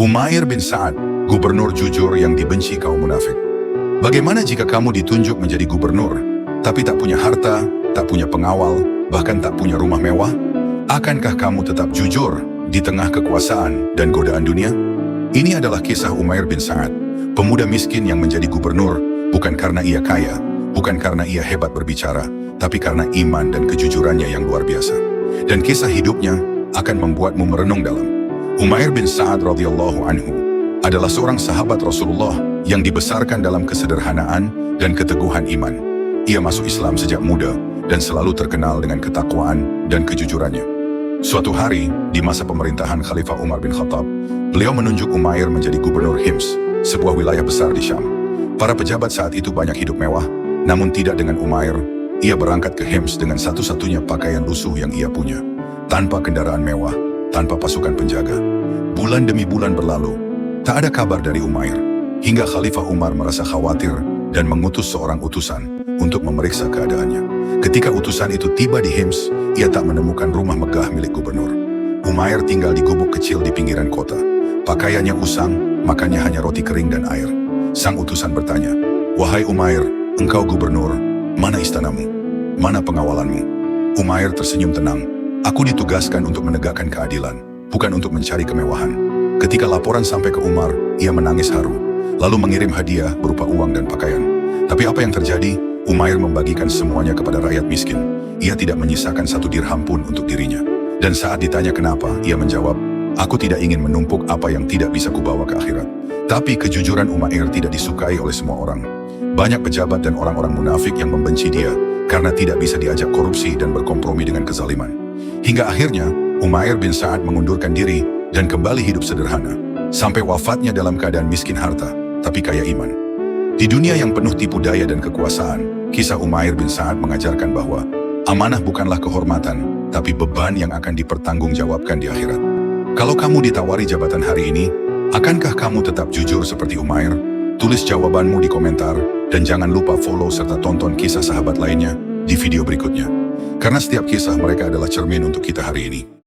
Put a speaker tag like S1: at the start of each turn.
S1: Umair bin Sa'ad, gubernur jujur yang dibenci kaum munafik. Bagaimana jika kamu ditunjuk menjadi gubernur, tapi tak punya harta, tak punya pengawal, bahkan tak punya rumah mewah? Akankah kamu tetap jujur di tengah kekuasaan dan godaan dunia? Ini adalah kisah Umair bin Sa'ad, pemuda miskin yang menjadi gubernur, bukan karena ia kaya, bukan karena ia hebat berbicara, tapi karena iman dan kejujurannya yang luar biasa. Dan kisah hidupnya akan membuatmu merenung dalam. Umair bin Sa'ad radhiyallahu anhu adalah seorang sahabat Rasulullah yang dibesarkan dalam kesederhanaan dan keteguhan iman. Ia masuk Islam sejak muda dan selalu terkenal dengan ketakwaan dan kejujurannya. Suatu hari, di masa pemerintahan Khalifah Umar bin Khattab, beliau menunjuk Umair menjadi gubernur Hims, sebuah wilayah besar di Syam. Para pejabat saat itu banyak hidup mewah, namun tidak dengan Umair. Ia berangkat ke Hims dengan satu-satunya pakaian lusuh yang ia punya, tanpa kendaraan mewah, tanpa pasukan penjaga. Bulan demi bulan berlalu, tak ada kabar dari Umair, hingga Khalifah Umar merasa khawatir dan mengutus seorang utusan untuk memeriksa keadaannya. Ketika utusan itu tiba di Hims, ia tak menemukan rumah megah milik gubernur. Umair tinggal di gubuk kecil di pinggiran kota. Pakaiannya usang, makannya hanya roti kering dan air. Sang utusan bertanya, "Wahai Umair, engkau gubernur, mana istanamu? Mana pengawalanmu?" Umair tersenyum tenang, "Aku ditugaskan untuk menegakkan keadilan, bukan untuk mencari kemewahan." Ketika laporan sampai ke Umar, ia menangis haru, lalu mengirim hadiah berupa uang dan pakaian. Tapi apa yang terjadi? Umair membagikan semuanya kepada rakyat miskin. Ia tidak menyisakan satu dirham pun untuk dirinya. Dan saat ditanya kenapa, ia menjawab, "Aku tidak ingin menumpuk apa yang tidak bisa kubawa ke akhirat." Tapi kejujuran Umair tidak disukai oleh semua orang. Banyak pejabat dan orang-orang munafik yang membenci dia karena tidak bisa diajak korupsi dan berkompromi dengan kezaliman. Hingga akhirnya, Umair bin Sa'ad mengundurkan diri dan kembali hidup sederhana, sampai wafatnya dalam keadaan miskin harta, tapi kaya iman. Di dunia yang penuh tipu daya dan kekuasaan, kisah Umair bin Sa'ad mengajarkan bahwa amanah bukanlah kehormatan, tapi beban yang akan dipertanggungjawabkan di akhirat. Kalau kamu ditawari jabatan hari ini, akankah kamu tetap jujur seperti Umair? Tulis jawabanmu di komentar, dan jangan lupa follow serta tonton kisah sahabat lainnya di video berikutnya. Karena setiap kisah mereka adalah cermin untuk kita hari ini.